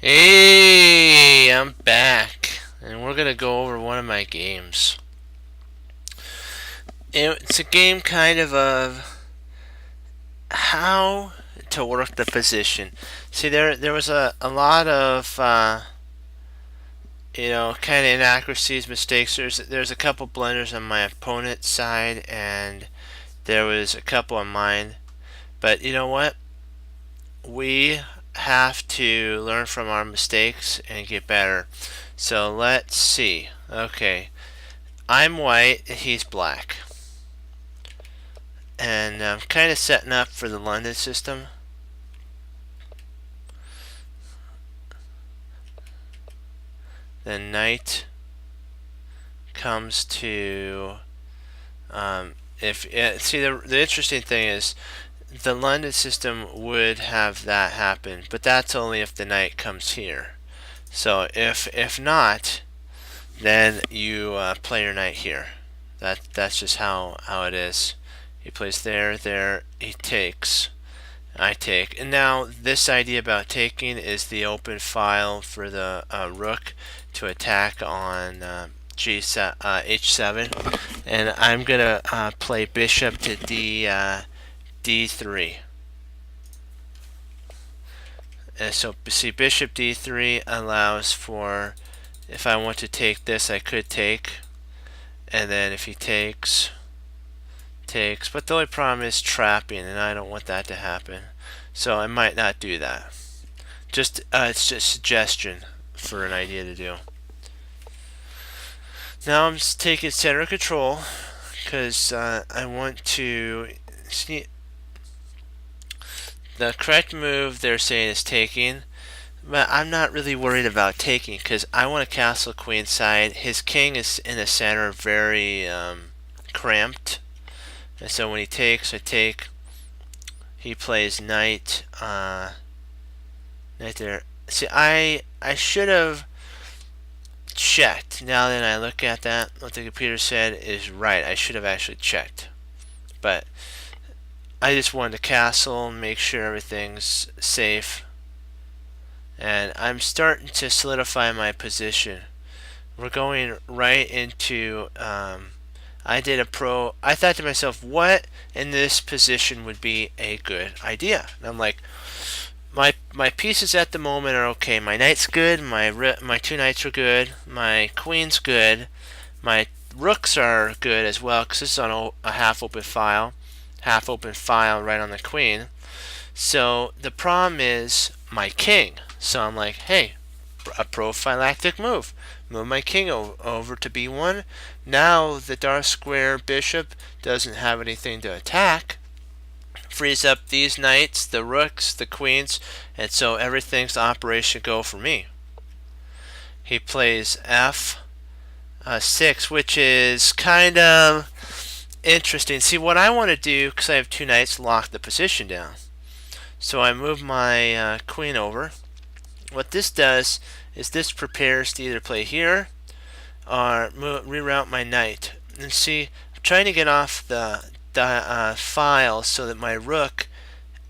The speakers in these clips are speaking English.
Hey, I'm back, and we're gonna go over one of my games. It's a game kind of how to work the position. See, there was a lot of kind of inaccuracies, mistakes. There's a couple blunders on my opponent's side, and there was a couple on mine. But you know what? We have to learn from our mistakes and get better. So let's see. Okay. I'm white, he's black. And I'm kind of setting up for the London system. Then knight comes to if see the interesting thing is the London system would have that happen, but that's only if the knight comes here. So if not, then you play your knight here. That's just how it is. He plays there. He takes. I take. And now this idea about taking is the open file for the rook to attack on h7, and I'm gonna play bishop to d3. And so see, bishop d3 allows for, if I want to take this, I could take, and then if he takes, but the only problem is trapping, and I don't want that to happen, so I might not do that. It's just a suggestion for an idea to do. Now I'm just taking center control because I want to see the correct move they're saying is taking, but I'm not really worried about taking because I want to castle queenside. His king is in the center, very cramped, and so when he takes, I take. He plays knight, knight there. See, I should have checked. Now that I look at that, what the computer said is right. I should have actually checked, but I just wanted to castle, make sure everything's safe, and I'm starting to solidify my position. We're going right into. I thought to myself, what in this position would be a good idea? And I'm like, my pieces at the moment are okay. My knight's good. My two knights are good. My queen's good. My rooks are good as well because this is on a half open file right on the queen. So the problem is my king. So I'm like, hey, a prophylactic move. Move my king over to b1. Now the dark square bishop doesn't have anything to attack. Frees up these knights, the rooks, the queens, and so everything's Operation Go for me. He plays f6, which is kind of interesting. See, what I want to do, because I have two knights, lock the position down. So I move my queen over. What this does is this prepares to either play here or reroute my knight. And see, I'm trying to get off the file so that my rook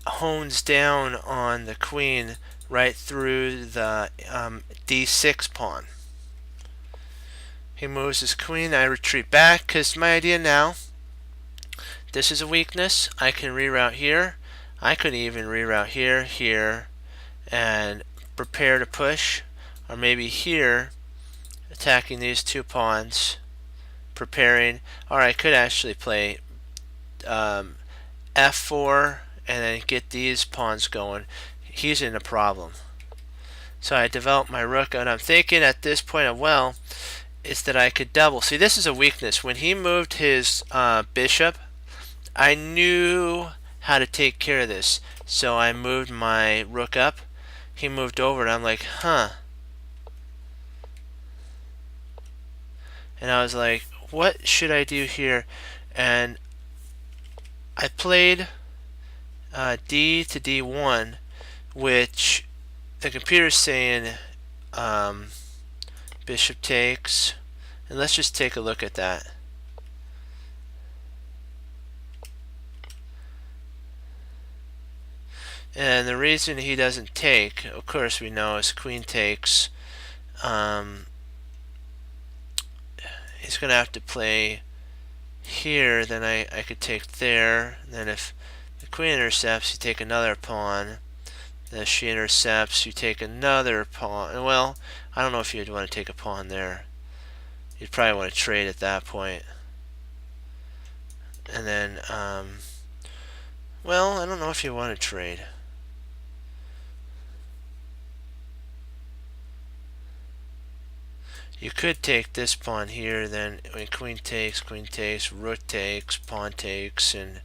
hones down on the queen right through the d6 pawn. He moves his queen, I retreat back because my idea now, this is a weakness. I can reroute here. I could even reroute here, and prepare to push, or maybe here, attacking these two pawns, preparing, or I could actually play f4 and then get these pawns going. He's in a problem. So I developed my rook, and I'm thinking at this point, well, is that I could double. See, this is a weakness. When he moved his bishop, I knew how to take care of this. So I moved my rook up. He moved over, and I'm like, huh. And I was like, what should I do here? And I played d to d1, which the computer's saying bishop takes. And let's just take a look at that. And the reason he doesn't take, of course we know, is queen takes. He's going to have to play here, then I could take there. Then if the queen intercepts, you take another pawn. Then if she intercepts, you take another pawn. Well, I don't know if you'd want to take a pawn there. You'd probably want to trade at that point. And then, well, I don't know if you want to trade. You could take this pawn here, then when queen takes, rook takes, pawn takes, and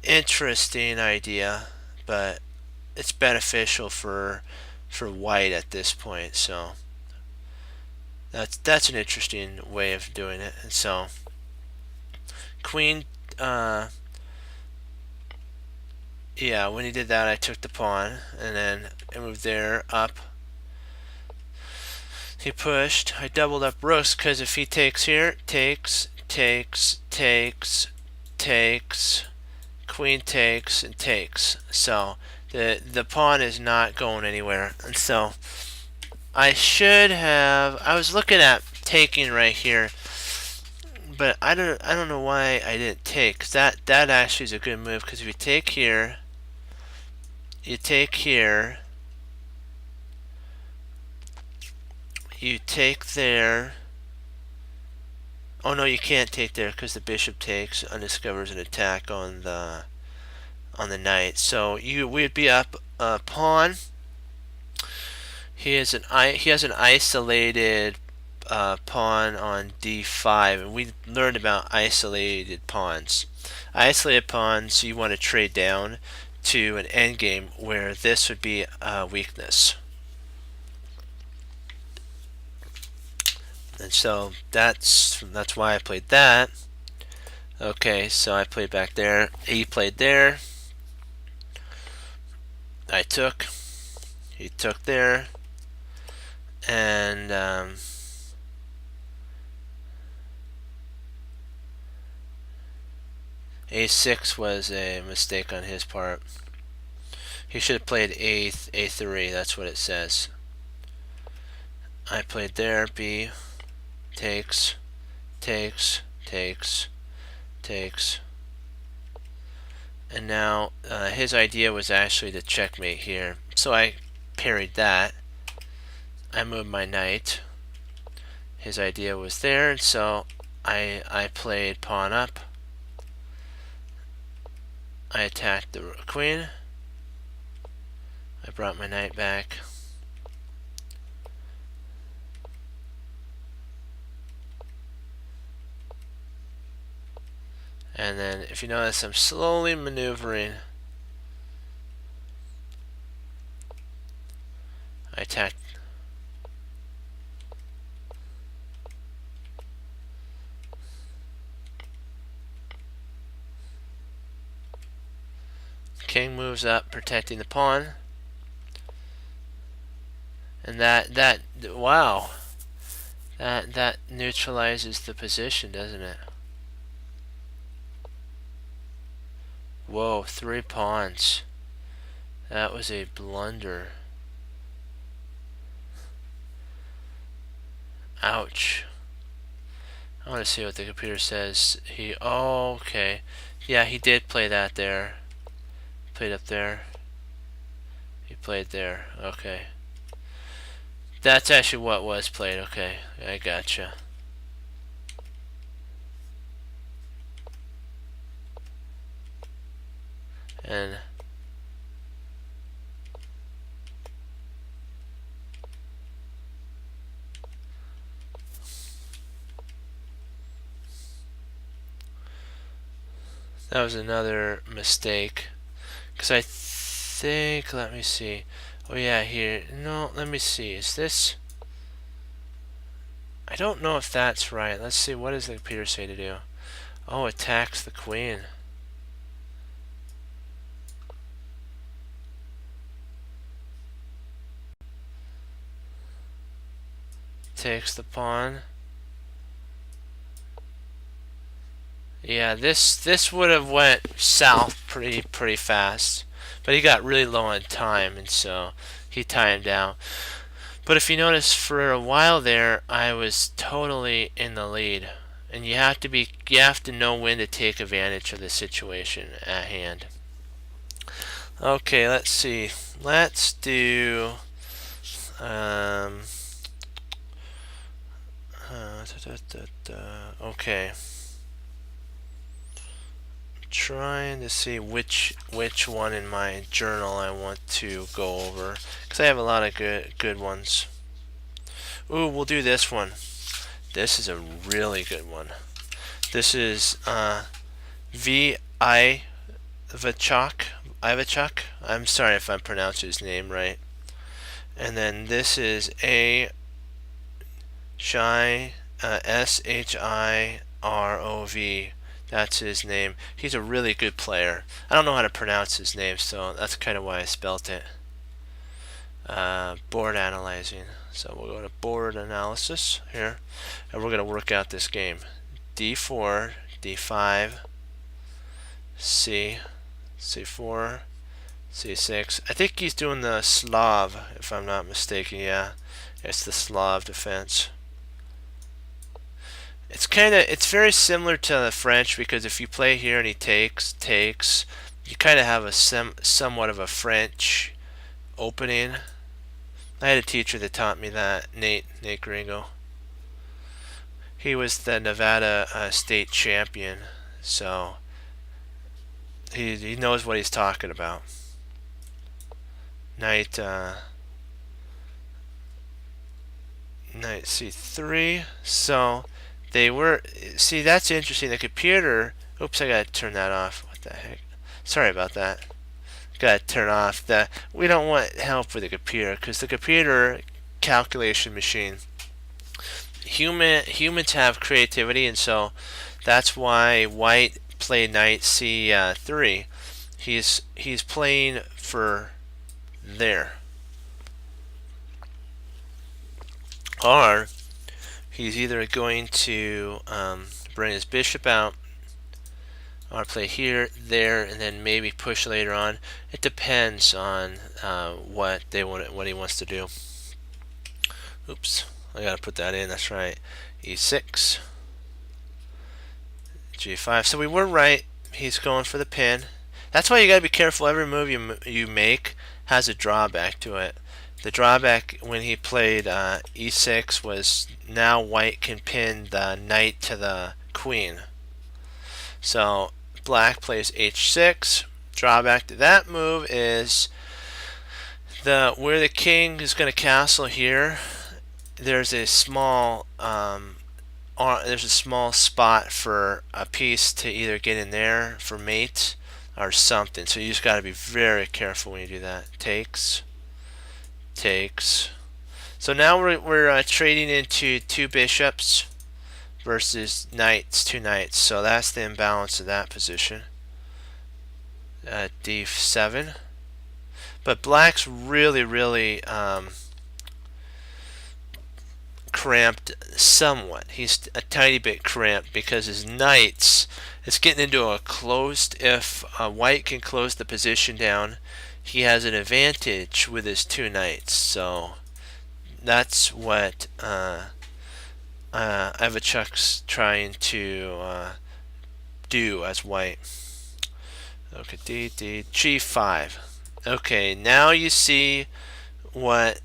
interesting idea, but it's beneficial for white at this point. So that's an interesting way of doing it. And so queen, yeah, when he did that, I took the pawn, and then I moved there up. He pushed. I doubled up rooks because if he takes here, takes, queen takes, and takes. So the pawn is not going anywhere. And so I should have. I was looking at taking right here, but I don't know why I didn't take. 'Cause that actually is a good move. Because if you take here, you take here. You take there. Oh no, you can't take there because the bishop takes and discovers an attack on the knight. So we'd be up a pawn. He has an isolated pawn on d5, and we learned about isolated pawns. Isolated pawns you want to trade down to an endgame where this would be a weakness. And so that's why I played that. Okay, so I played back there. He played there. I took. He took there. And a6 was a mistake on his part. He should have played a3. That's what it says. I played there. B takes, takes, takes, takes. And now his idea was actually to checkmate here. So I parried that. I moved my knight. His idea was there, and so I played pawn up. I attacked the queen. I brought my knight back. And then, if you notice, I'm slowly maneuvering. I attacked. King moves up, protecting the pawn. And wow, that neutralizes the position, doesn't it? Whoa, 3 pawns. That was a blunder. Ouch. I want to see what the computer says. Oh, okay. Yeah, he did play that there. Played up there. He played there. Okay. That's actually what was played. Okay, I gotcha. And that was another mistake. Because I think, let me see. Oh yeah, here. No, let me see. Is this? I don't know if that's right. Let's see. What does the computer say to do? Oh, attacks the queen. Takes the pawn. Yeah, this would have went south pretty fast. But he got really low on time, and so he timed down. But if you notice, for a while there, I was totally in the lead. And you have to know when to take advantage of the situation at hand. Okay, let's see. Let's do okay. Trying to see which one in my journal I want to go over, because I have a lot of good ones. Ooh, we'll do this one. This is a really good one. This is V. Ivachuk. I'm sorry if I pronounced his name right. And then this is A. Shirov. That's his name. He's a really good player. I don't know how to pronounce his name, so that's kind of why I spelt it. Board analyzing. So we'll go to board analysis here, and we're going to work out this game. D4, D5, C, C4, C6. I think he's doing the Slav, if I'm not mistaken. Yeah, it's the Slav defense. It's very similar to the French, because if you play here and he takes, you kind of have a somewhat of a French opening. I had a teacher that taught me that, Nate Gringo. He was the Nevada state champion, so he knows what he's talking about. Knight C3. So they were, see, that's interesting. The computer, oops, I gotta turn that off. What the heck? Sorry about that. Gotta turn off that. We don't want help with the computer, because the computer calculation machine. Humans have creativity, and so that's why White played Knight C3. He's playing for there. Or he's either going to bring his bishop out, or play here, there, and then maybe push later on. It depends on what he wants to do. Oops, I gotta put that in. That's right. E6, G5. So we were right. He's going for the pin. That's why you gotta be careful. Every move you make has a drawback to it. The drawback when he played E6 was now White can pin the knight to the queen. So Black plays H6. Drawback to that move is where the king is going to castle here. There's a small spot for a piece to either get in there for mate or something. So you just got to be very careful when you do that. Takes. So now we're trading into two bishops versus two knights. So that's the imbalance of that position. D7. But Black's really cramped somewhat. He's a tiny bit cramped because his knights, it's getting into a closed. If White can close the position down, he has an advantage with his two knights. So that's what Ivachuk's trying to do as White. Okay, G5. Okay, now you see what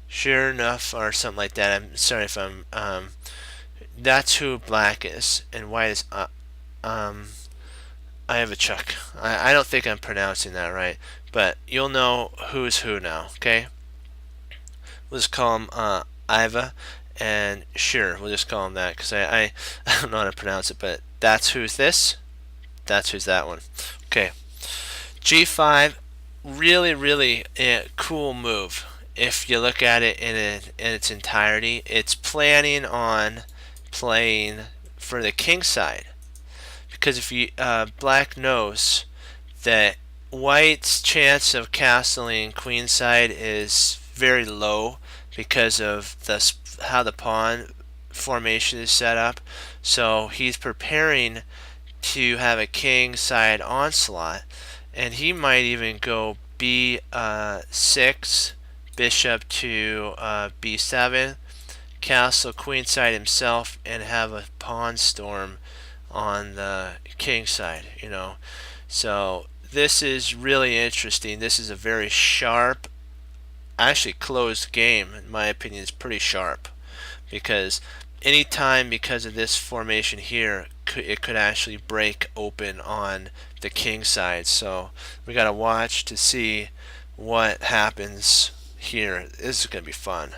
sure enough, or something like that. I'm sorry if I'm that's who Black is, and White is Ivachuk. I don't think I'm pronouncing that right, but you'll know who's who now. Okay, we'll just call him Iva, and sure, we'll just call him that, because I don't know how to pronounce it, but that's who's this, that's who's that one. Okay, G5, really cool move. If you look at it in its entirety, it's planning on playing for the king side, because if you Black knows that White's chance of castling queen side is very low because of how the pawn formation is set up. So he's preparing to have a king side onslaught, and he might even go b6, bishop to b7, castle queenside himself, and have a pawn storm on the king side, So this is really interesting. This is a very sharp, actually closed game. In my opinion, it's pretty sharp because anytime, because of this formation here, it could actually break open on the king side. So we got to watch to see what happens here. This is going to be fun.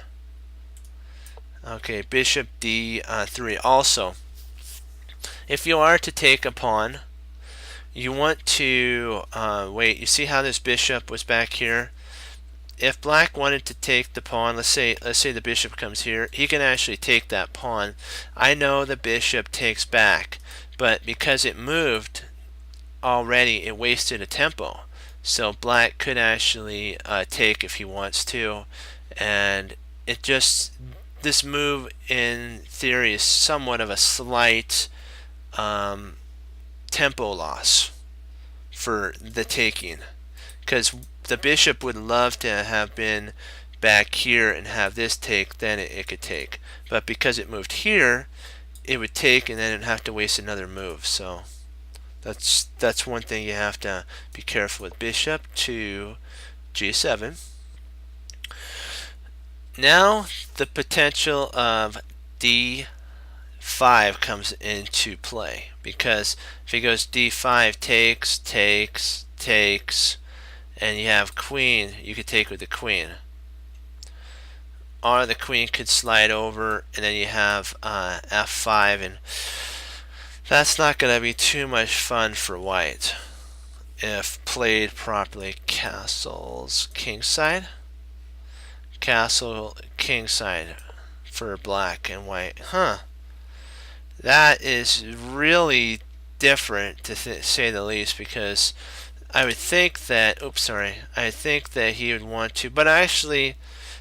Okay, bishop d3. Also, if you are to take a pawn, you want to wait. You see how this bishop was back here? If black wanted to take the pawn, let's say the bishop comes here, he can actually take that pawn. I know the bishop takes back, but because it moved already, it wasted a tempo. So black could actually take if he wants to, and this move in theory is somewhat of a slight tempo loss for the taking, because the bishop would love to have been back here and have this take, then it could take. But because it moved here, it would take and then it'd have to waste another move. So that's one thing you have to be careful with. Bishop to g7. Now the potential of d5 comes into play, because if he goes d5, takes, and you have queen, you could take with the queen. Or the queen could slide over, and then you have f5, and that's not going to be too much fun for white if played properly. Castles kingside. Castle kingside for black and white. That is really different, to say the least, because I would think that, I think that he would want to, but actually,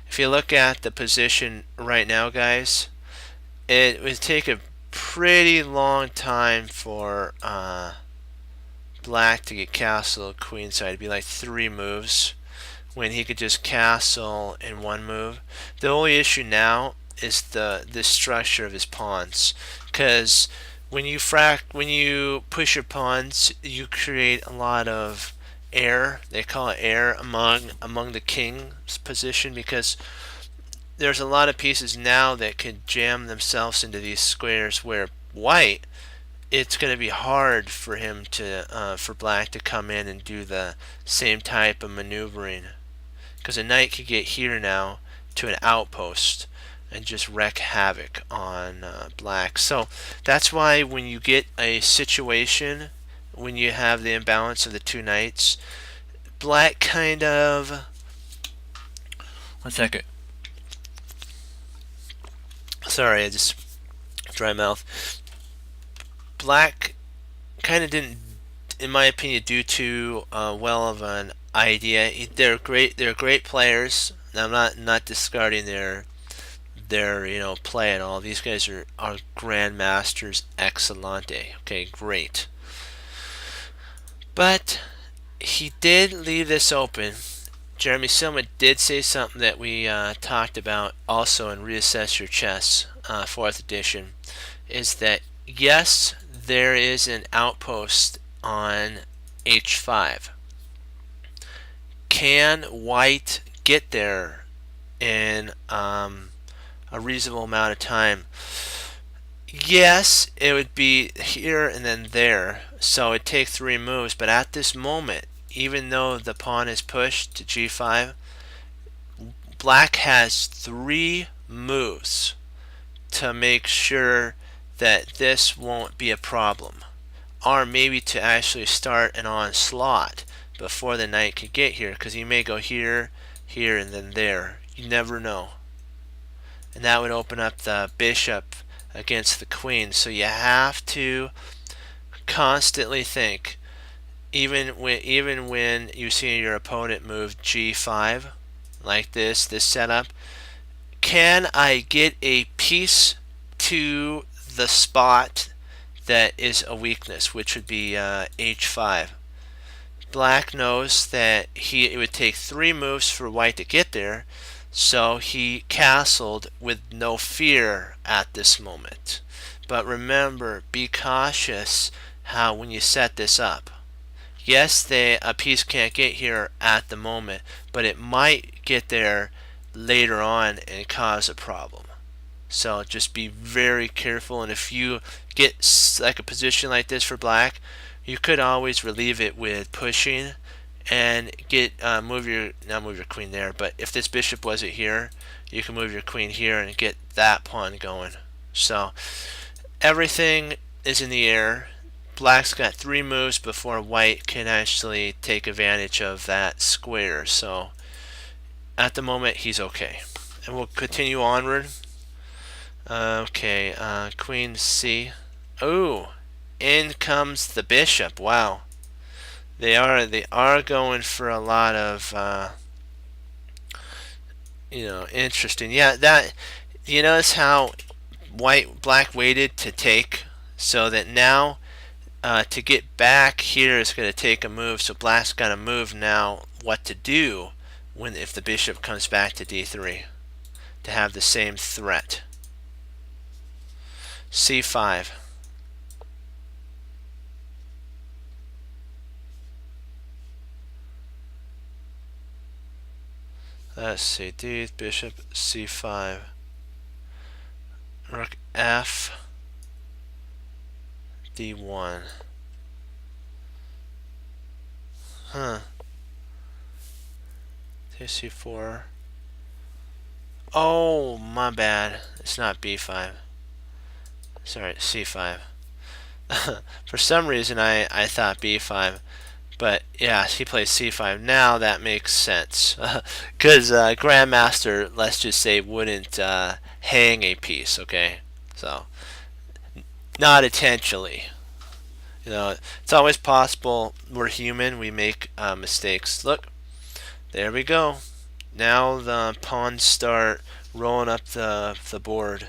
if you look at the position right now, guys, it would take a pretty long time for black to get castle queenside. It'd be like 3 moves when he could just castle in 1 move. The only issue now is the structure of his pawns, because when you push your pawns, you create a lot of air. They call it air among the king's position, because there's a lot of pieces now that could jam themselves into these squares, where white, it's going to be hard for him to for black to come in and do the same type of maneuvering, because a knight could get here now to an outpost and just wreak havoc on black. So that's why when you get a situation when you have the imbalance of the 2 knights, black kind of, one second, sorry, I just dry mouth. Black kind of didn't, in my opinion, do too well of an idea. They're great players. I'm not discarding their play at all. These guys are grandmasters excellente. Okay, great. But he did leave this open. Jeremy Silman did say something that we talked about also in Reassess Your Chess, 4th edition, is that yes, there is an outpost on h5. Can white get there in a reasonable amount of time? Yes, it would be here and then there, so it'd take 3 moves, but at this moment, even though the pawn is pushed to g5, black has 3 moves to make sure that this won't be a problem, or maybe to actually start an onslaught before the knight could get here, because he may go here, here, and then there. You never know. And that would open up the bishop against the queen. So you have to constantly think, even when you see your opponent move g5 like this setup, can I get a piece to the spot that is a weakness, which would be h5. Black knows that it would take 3 moves for white to get there, so he castled with no fear at this moment. But remember, be cautious how when you set this up. Yes, a piece can't get here at the moment, but it might get there later on and cause a problem. So just be very careful, and if you get like a position like this for black, you could always relieve it with pushing and get not move your queen there, but if this bishop wasn't here, you can move your queen here and get that pawn going. So everything is in the air. Black's got 3 moves before white can actually take advantage of that square. So at the moment he's okay, and we'll continue onward. Okay, queen C. Oh, in comes the bishop. Wow, they are going for a lot of interesting. Yeah, that you notice how black waited to take, so that now to get back here is going to take a move. So black's got to move now. What to do if the bishop comes back to d3 to have the same threat. c5. Let's see, bishop c5, rook f, d1. c4. Oh, my bad. It's not b5. Sorry, c5. For some reason I thought b5, but yeah, he plays c5. Now that makes sense, because Grandmaster, let's just say, wouldn't hang a piece. Okay, so not intentionally. It's always possible. We're human. We make mistakes. Look, there we go. Now the pawns start rolling up the board.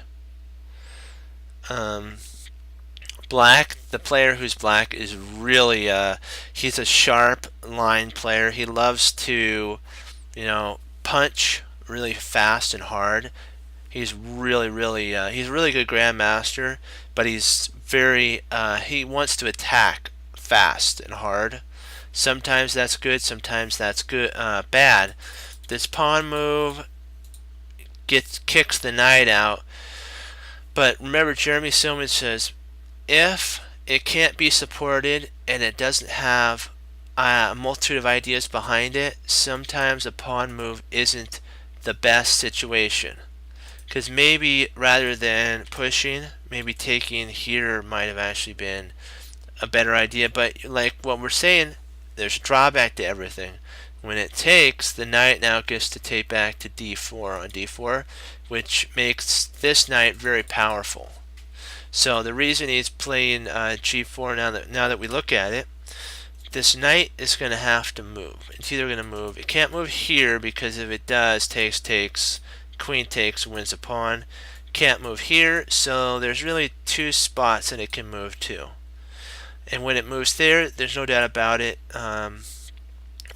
Black, the player who's black, is really he's a sharp line player. He loves to punch really fast and hard. He's really he's a really good grandmaster, but he's very he wants to attack fast and hard. Sometimes that's good, sometimes that's bad. This pawn move kicks the knight out, but remember, Jeremy Silman says, if it can't be supported and it doesn't have a multitude of ideas behind it, sometimes a pawn move isn't the best situation. Because maybe rather than pushing, maybe taking here might have actually been a better idea. But like what we're saying, there's a drawback to everything. When it takes, the knight now gets to take back to d4 on d4, which makes this knight very powerful. So the reason he's playing g4 now that we look at it, this knight is going to have to move. It's either going to move. It can't move here because if it does, takes, queen takes, wins a pawn. Can't move here, so there's really 2 spots that it can move to. And when it moves there, there's no doubt about it.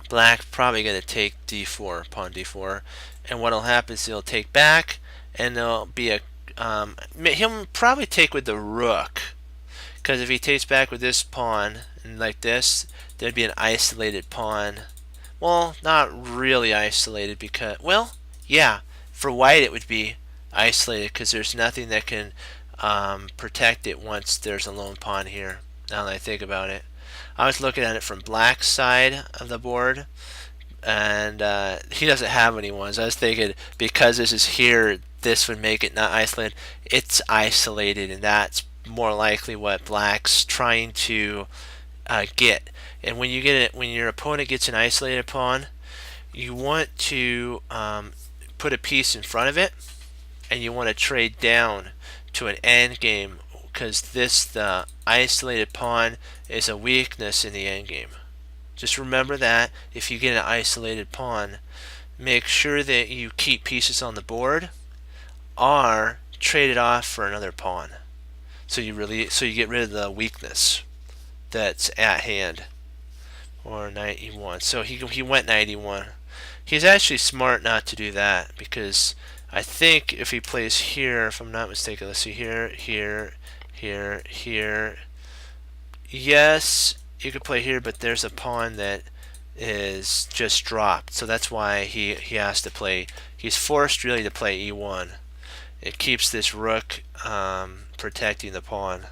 Black probably going to take d4, pawn d4, and what'll happen is he'll take back, and there'll be a he'll probably take with the rook, because if he takes back with this pawn and like this, there'd be an isolated pawn. Well, not really isolated, because, well, yeah, for white it would be isolated because there's nothing that can protect it once there's a lone pawn here. Now that I think about it, I was looking at it from black's side of the board, and he doesn't have any ones. I was thinking because this is here, this would make it not isolated. It's isolated, and that's more likely what black's trying to get. And when you get it, when your opponent gets an isolated pawn, you want to put a piece in front of it, and you want to trade down to an endgame, because the isolated pawn is a weakness in the endgame. Just remember that if you get an isolated pawn, make sure that you keep pieces on the board or trade it off for another pawn. So you get rid of the weakness that's at hand. Or knight e1. So he went knight e1. He's actually smart not to do that, because I think if he plays here, if I'm not mistaken, let's see, here, here, here, here. Yes, you could play here, but there's a pawn that is just dropped. So that's why he has to play. He's forced really to play e1. It keeps this rook protecting the pawn.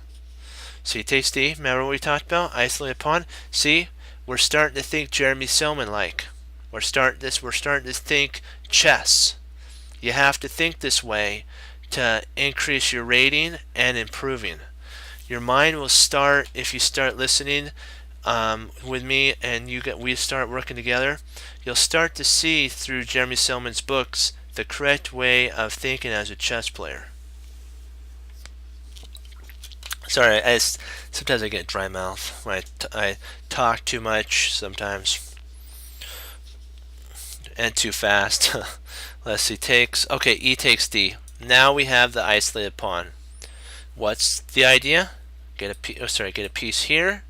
So he takes d. Remember what we talked about? Isolated pawn. See, we're starting to think Jeremy Silman like. We're starting to think chess. You have to think this way to increase your rating and improving. Your mind will start, if you start listening with me and we start working together, you'll start to see through Jeremy Silman's books the correct way of thinking as a chess player. Sorry, sometimes I get dry mouth when I talk too much sometimes, and too fast. Let's see, okay, e takes d. Now we have the isolated pawn. What's the idea? Get a piece here,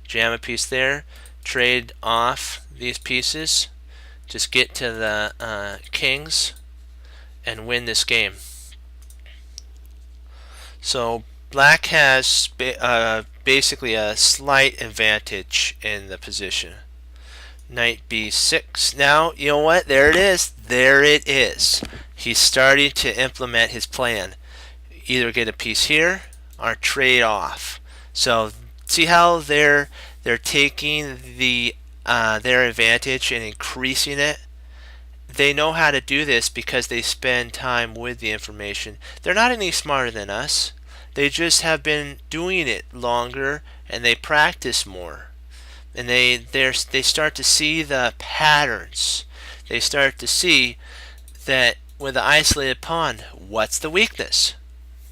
jam a piece there, trade off these pieces, just get to the kings, and win this game. So black has basically a slight advantage in the position. Knight b6. Now, you know what? There it is. There it is. He's starting to implement his plan. Either get a piece here or trade off. So see how they're taking their advantage and increasing it? They know how to do this because they spend time with the information. They're not any smarter than us. They just have been doing it longer and they practice more. And they start to see the patterns. They start to see that with the isolated pawn, what's the weakness?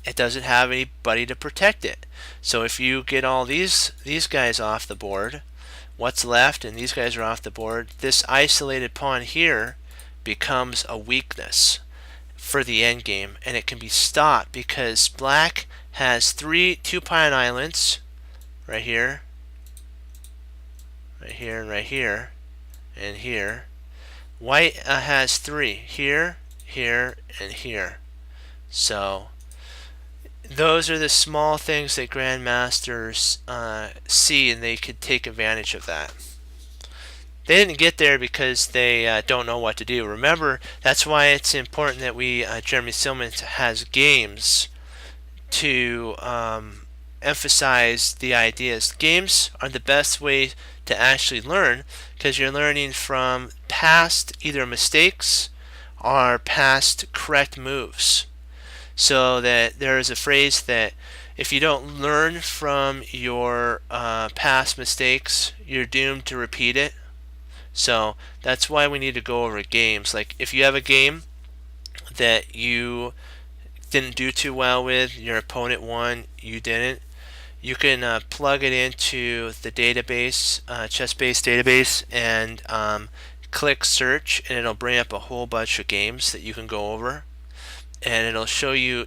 It doesn't have anybody to protect it. So if you get all these guys off the board, what's left, and these guys are off the board, this isolated pawn here becomes a weakness for the endgame, and it can be stopped because black has two pawn islands right here, right here, and right here, and here. White has three here, here, and here. So those are the small things that grandmasters see, and they could take advantage of that. They didn't get there because they don't know what to do. Remember, that's why it's important that Jeremy Silman has games to emphasize the ideas. Games are the best way to actually learn because you're learning from past either mistakes or past correct moves. So that there is a phrase that if you don't learn from your past mistakes, you're doomed to repeat it. So that's why we need to go over games. Like if you have a game that you didn't do too well with, your opponent won, you didn't, you can plug it into the database, chess-based database, and click search, and it'll bring up a whole bunch of games that you can go over, and it'll show you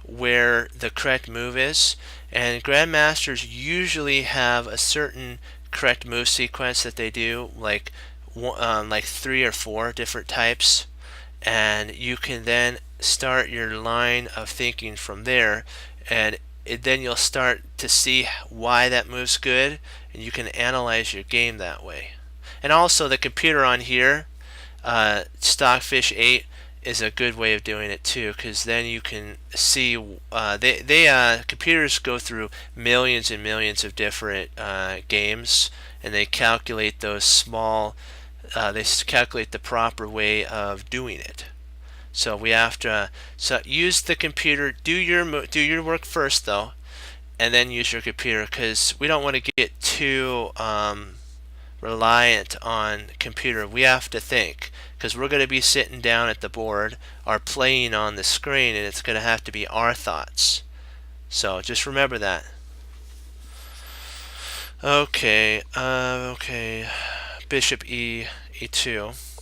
where the correct move is. And grandmasters usually have a certain correct move sequence that they do, like 3 or 4 different types, and you can then start your line of thinking from there, and then you'll start to see why that move's good, and you can analyze your game that way. And also the computer on here, Stockfish 8, is a good way of doing it too, because then you can see computers go through millions and millions of different games, and they calculate those small they calculate the proper way of doing it. So we have to use the computer, do your work first though, and then use your computer, because we don't want to get too reliant on computer. We have to think, because we're going to be sitting down at the board or playing on the screen, and it's going to have to be our thoughts. So just remember that. Okay, bishop e2.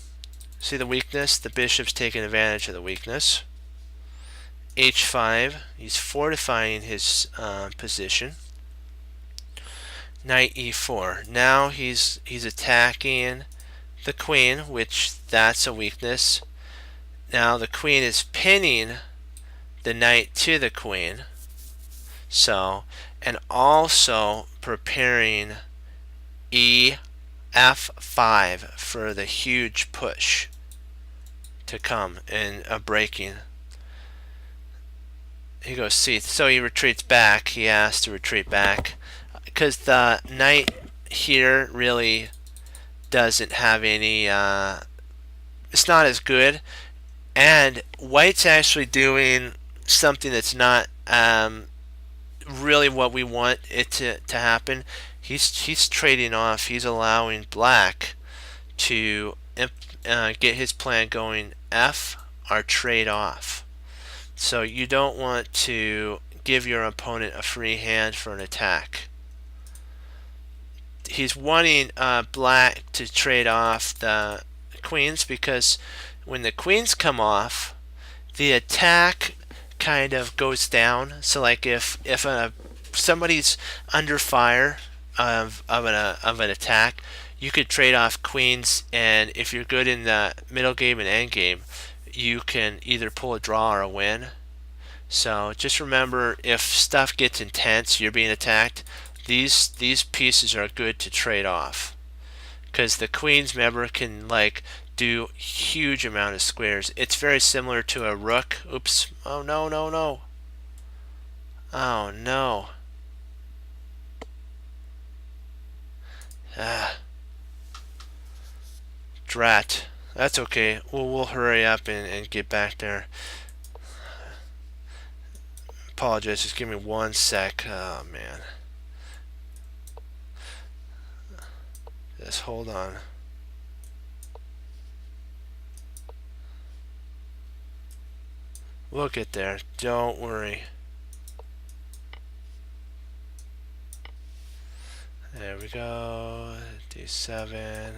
See the weakness? The bishop's taking advantage of the weakness. h5. He's fortifying his position. Knight e4. Now he's attacking the queen, which that's a weakness. Now the queen is pinning the knight to the queen. So, and also preparing f5 for the huge push to come in a breaking. He goes c. So he retreats back. He has to retreat back because the knight here really doesn't have any. It's not as good, and white's actually doing something that's not really what we want it to happen. He's trading off. He's allowing black to get his plan going. F or trade off. So you don't want to give your opponent a free hand for an attack. He's wanting black to trade off the queens because when the queens come off, the attack kind of goes down. So like if somebody's under fire of an attack, you could trade off queens, and if you're good in the middle game and end game, you can either pull a draw or a win. So just remember, if stuff gets intense, you're being attacked, these pieces are good to trade off, because the queens, remember, can like do huge amount of squares. It's very similar to a rook. Oops. Oh no, no, no. Oh no. Drat. That's okay. We'll hurry up and get back there. Apologize. Just give me 1 sec. Oh man. Just hold on. We'll get there. Don't worry. There we go. D7,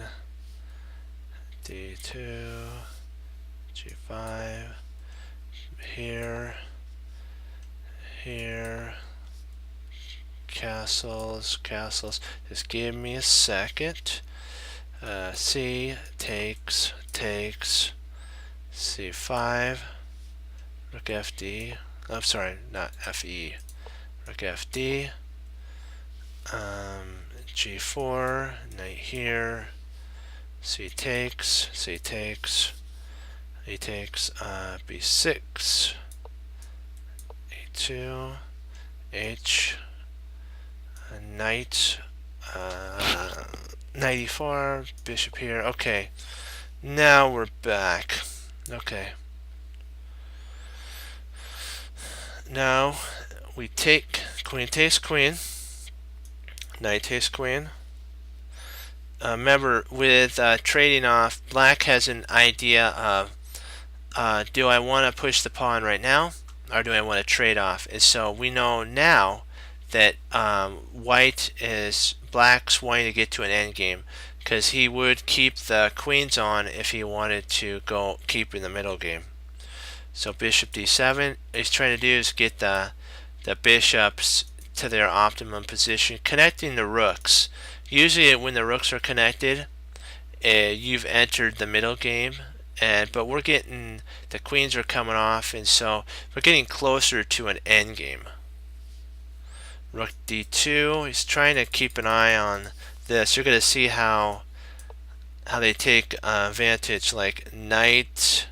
D2, G5, here, castles. Just give me a second. C takes, C5, rook FD. I'm sorry, not FE. Rook FD. G4, knight here, C takes, he takes, B6, A2, H, knight, knight E4, bishop here. Okay, now we're back. Okay, now we take queen takes queen. Knight takes queen. Remember, with trading off, black has an idea of do I want to push the pawn right now, or do I want to trade off? And so we know now that black's wanting to get to an endgame, because he would keep the queens on if he wanted to go keep in the middle game. So bishop d7, what he's trying to do is get the bishops to their optimum position, connecting the rooks. Usually when the rooks are connected, you've entered the middle game, but we're getting, the queens are coming off, and so we're getting closer to an end game. Rook d2, he's trying to keep an eye on this. You're going to see how they take advantage, like knight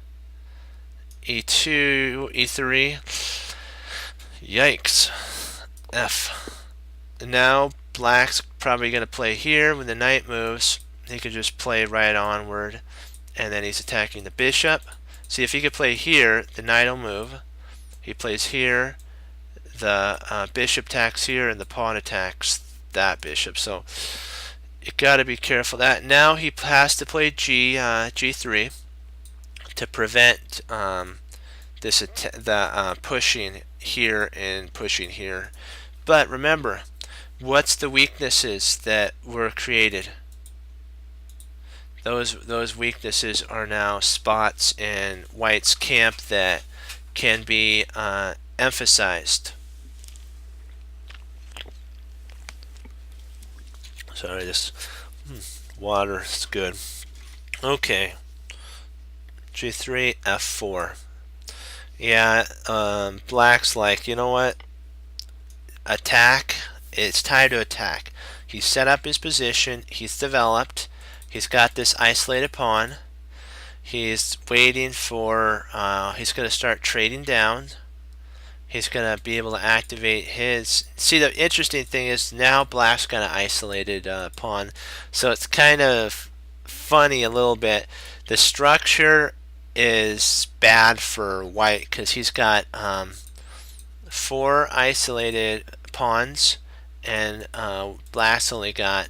e2, e3. Yikes. F. And now black's probably going to play here. When the knight moves, he could just play right onward, and then he's attacking the bishop. See, if he could play here, the knight will move. He plays here, the bishop attacks here, and the pawn attacks that bishop. So you got to be careful of that. Now he has to play G3 to prevent the pushing here and pushing here. But remember, what's the weaknesses that were created? Those weaknesses are now spots in white's camp that can be emphasized. Sorry, this water is good. Okay, G3, F4. Yeah, black's like, you know what? Attack. It's time to attack. He's set up his position. He's developed. He's got this isolated pawn. He's waiting for, he's going to start trading down. He's going to be able to activate his, see, the interesting thing is now black's got an isolated pawn. So it's kind of funny a little bit. The structure is bad for white because he's got 4 isolated pawns, and black's only got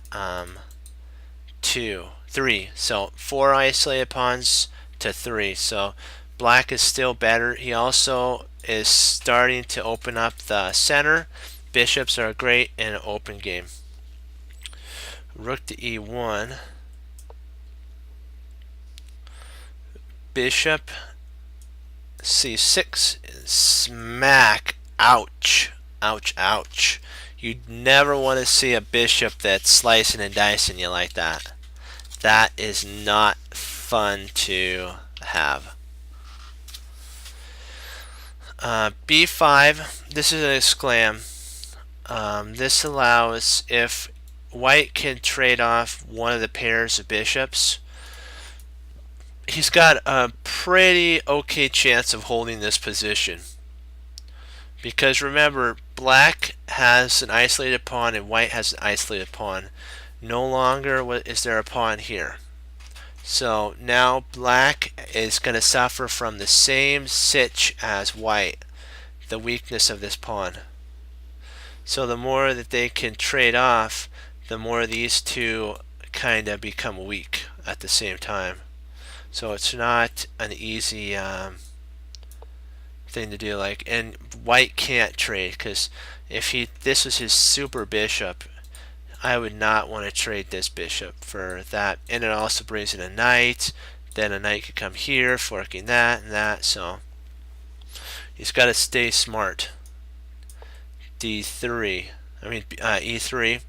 3. So 4 isolated pawns to 3. So black is still better. He also is starting to open up the center. Bishops are great in an open game. Rook to E1. Bishop C6. Smack. Ouch. Ouch, ouch. You never want to see a bishop that's slicing and dicing you like that. That is not fun to have. B5, this is an exclam. This allows, if white can trade off one of the pairs of bishops, he's got a pretty okay chance of holding this position. Because remember, black has an isolated pawn and white has an isolated pawn. No longer is there a pawn here. So now black is going to suffer from the same sitch as white, the weakness of this pawn. So the more that they can trade off, the more these two kind of become weak at the same time. So it's not an easy thing to do. Like, and white can't trade, because if this was his super bishop, I would not want to trade this bishop for that. And it also brings in a knight. Then a knight could come here, forking that and that. So he's got to stay smart. D3. E3.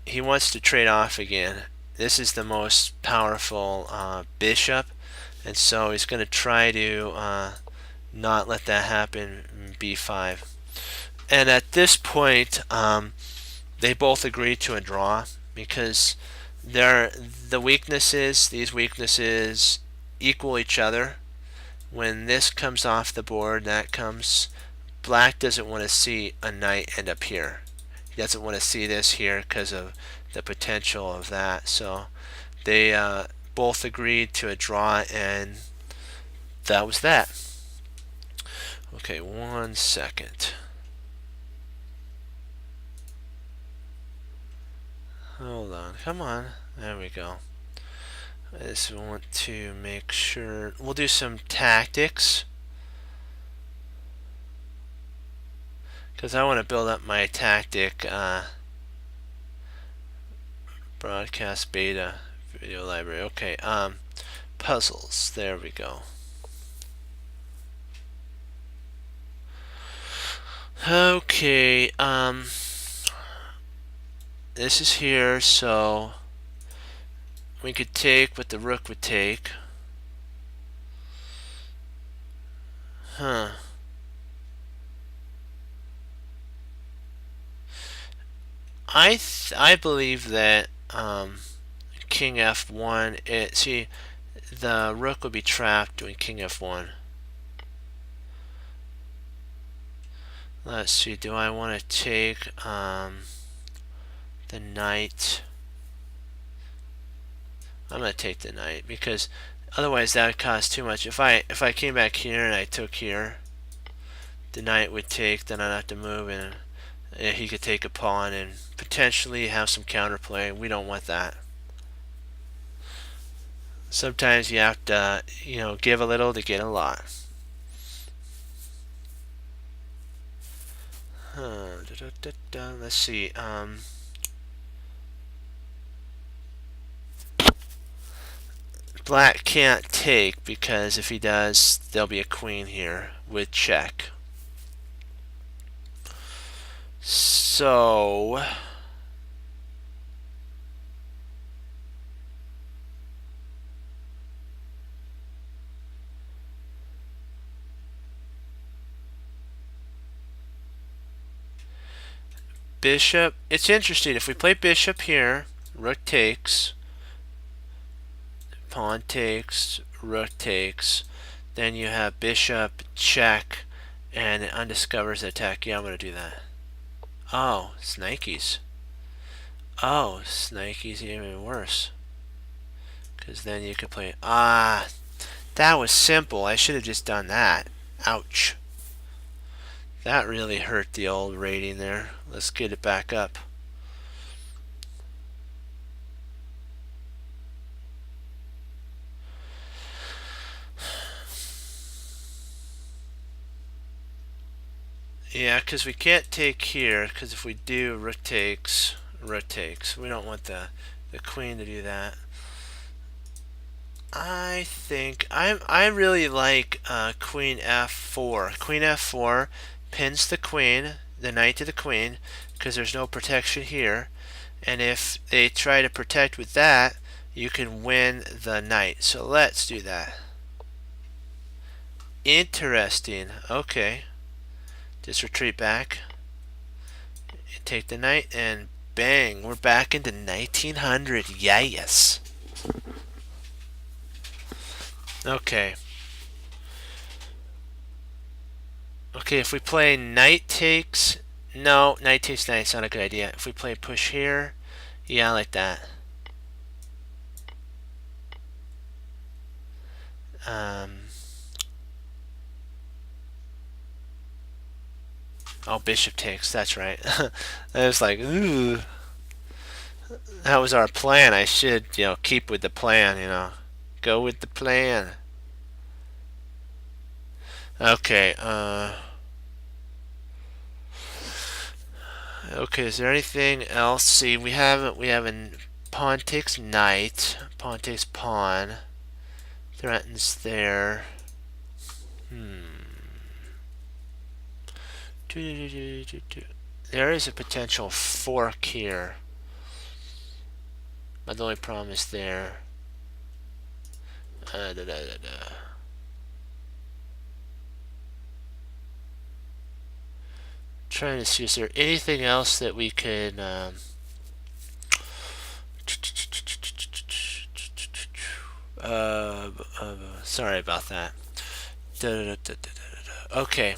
He wants to trade off again. This is the most powerful bishop. And so he's going to try to not let that happen in B5. And at this point, they both agree to a draw, because these weaknesses equal each other. When this comes off the board, that comes. Black doesn't want to see a knight end up here. He doesn't want to see this here because of the potential of that. So they both agreed to a draw, and that was that. Okay, 1 second. Hold on, come on. There we go. I just want to make sure. We'll do some tactics, because I want to build up my tactic broadcast beta video library. Okay, puzzles. There we go. Okay, this is here, so we could take what the rook would take. I believe that king f1. See, the rook would be trapped doing king f1. Let's see. Do I want to take the knight? I'm gonna take the knight, because otherwise that would cost too much. If I came back here and I took here, the knight would take. Then I'd have to move, and he could take a pawn and potentially have some counterplay. We don't want that. Sometimes you have to, give a little to get a lot. Let's see. Black can't take, because if he does, there'll be a queen here with check. So bishop, it's interesting. If we play bishop here, rook takes, pawn takes, rook takes, then you have bishop, check, and it undiscovers the attack. Yeah, I'm going to do that. Oh, Snikes. Oh, Snikes even worse. Because then you could play... Ah, that was simple. I should have just done that. Ouch. That really hurt the old rating there. Let's get it back up. Yeah, because we can't take here, because if we do, rook takes, rook takes. We don't want the queen to do that. I think I really like queen f4. Queen f4 pins the queen, the knight to the queen, because there's no protection here. And if they try to protect with that, you can win the knight. So let's do that. Interesting. Okay. Just retreat back. Take the knight and bang, we're back into 1900. Yes. Okay. Okay, if we play knight takes, no, knight takes knight, it's not a good idea. If we play push here, yeah, I like that. Oh, bishop takes, that's right. I was like, ooh. That was our plan. I should, keep with the plan, Go with the plan. Okay, okay, is there anything else? See, we have a pawn takes knight, pawn takes pawn, threatens there. There is a potential fork here, but the only problem is there. Trying to see, is there anything else that we could sorry about that. Okay,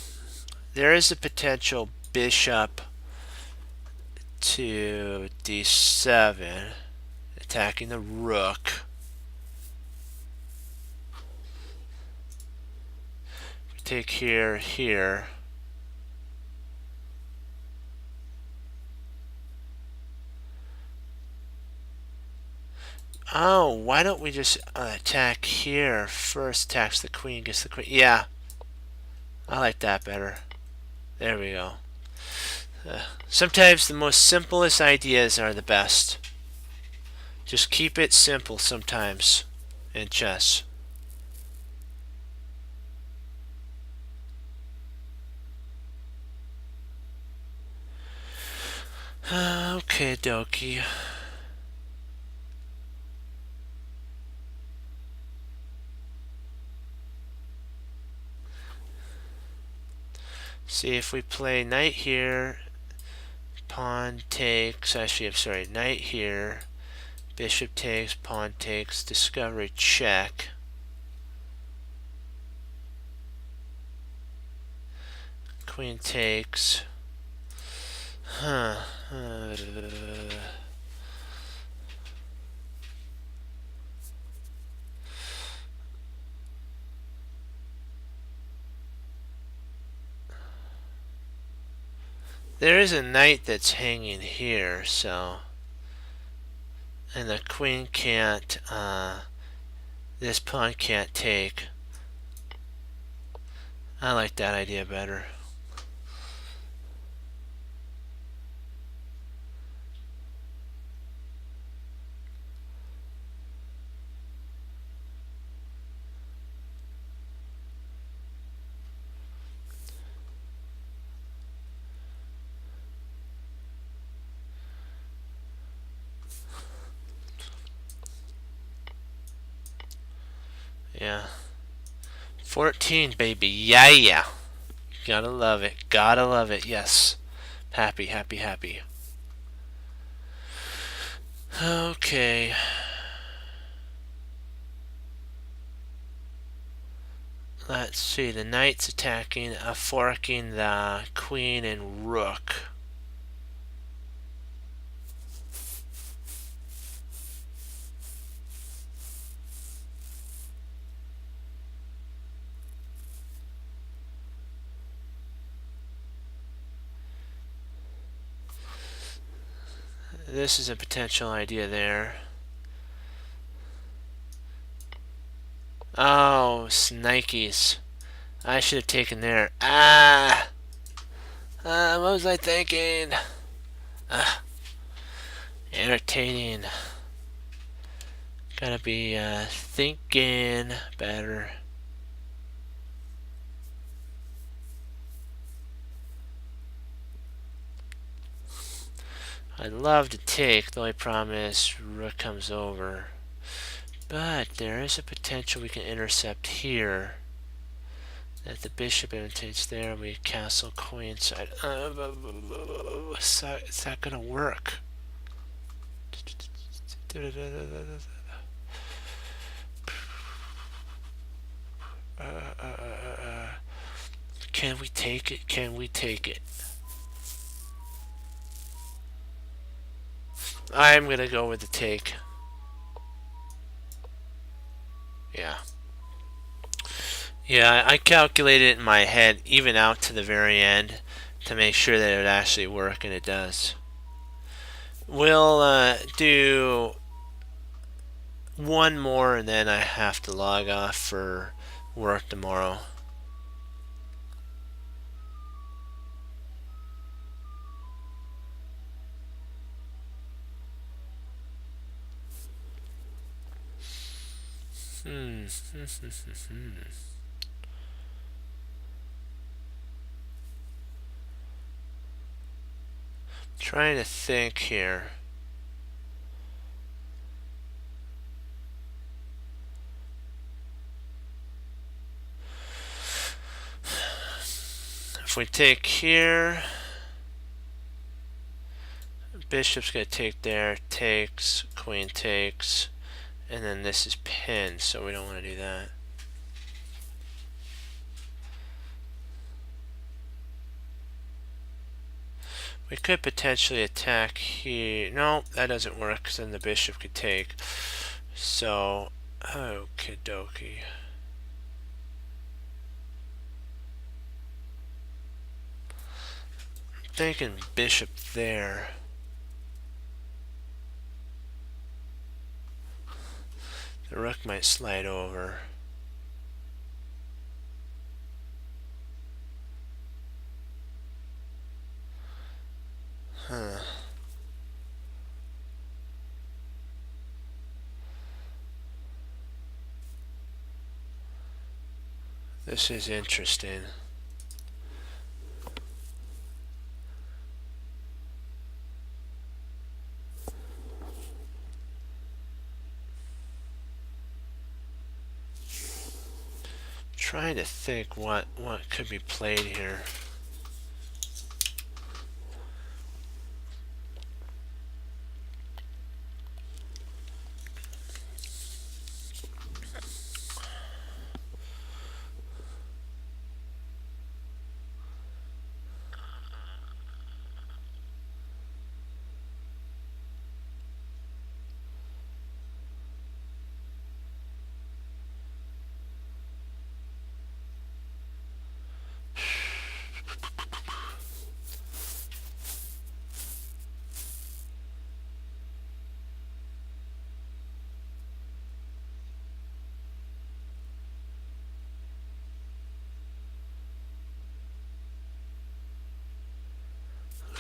there is a potential bishop to d7 attacking the rook. We take here. Oh, why don't we just attack here? First attacks the queen, gets the queen. Yeah, I like that better. There we go. Sometimes the most simplest ideas are the best. Just keep it simple sometimes in chess. Okay, dokie. See, if we play knight here, pawn takes, actually, I'm sorry, knight here, bishop takes, pawn takes, discovery check. Queen takes. There is a knight that's hanging here, so, and the queen can't, this pawn can't take. I like that idea better. Yeah. 14, baby. Yeah, yeah. Gotta love it. Gotta love it. Yes. Happy, happy, happy. Okay. Let's see. The knight's attacking, forking the queen and rook. This is a potential idea there. Oh, snikes. I should have taken there. What was I thinking? Irritating. Gotta be thinking better. I'd love to take, the only problem is rook comes over. But there is a potential we can intercept here. That the bishop imitates there, we castle queen side. Is that gonna work? Can we take it? Can we take it? I'm gonna go with the take. Yeah. Yeah, I calculated it in my head, even out to the very end, to make sure that it would actually work, and it does. We'll do one more, and then I have to log off for work tomorrow. Trying to think here. If we take here, bishop's gonna take there, takes, queen takes, and then this is pinned, so we don't want to do that. We could potentially attack here. No, that doesn't work, because then the bishop could take. So, okie dokie. Thinking bishop there. The rook might slide over. Huh. This is interesting. Trying to think what could be played here.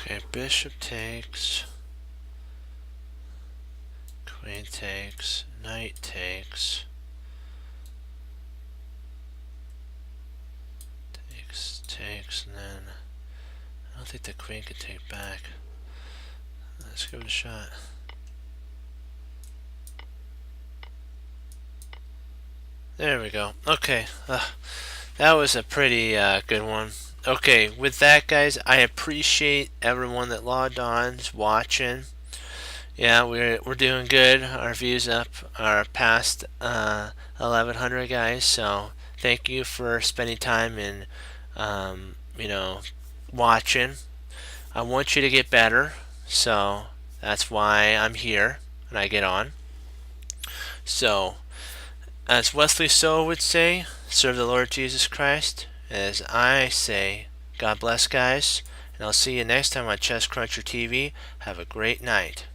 Okay, bishop takes, queen takes, knight takes, takes, and then I don't think the queen can take back. Let's give it a shot. There we go. Okay. That was a pretty good one. Okay, with that, guys, I appreciate everyone that logged on, is watching. Yeah, we're doing good. Our views up are past 1,100, guys. So thank you for spending time and watching. I want you to get better, so that's why I'm here and I get on. So, as Wesley So would say, serve the Lord Jesus Christ. As I say, God bless, guys, and I'll see you next time on Chess Cruncher TV. Have a great night.